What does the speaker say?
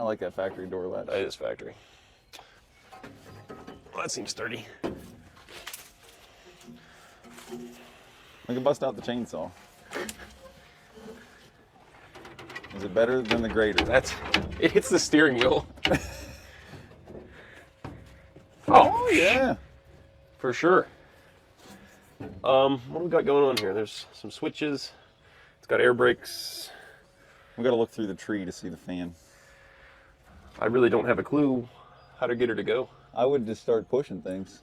I like that factory door latch. That is factory. Well, that seems sturdy. We can bust out the chainsaw. Is it better than the grater? It hits the steering wheel. Oh yeah. For sure. What do we got going on here? There's some switches. It's got air brakes. We got to look through the tree to see the fan. I really don't have a clue how to get her to go. I would just start pushing things.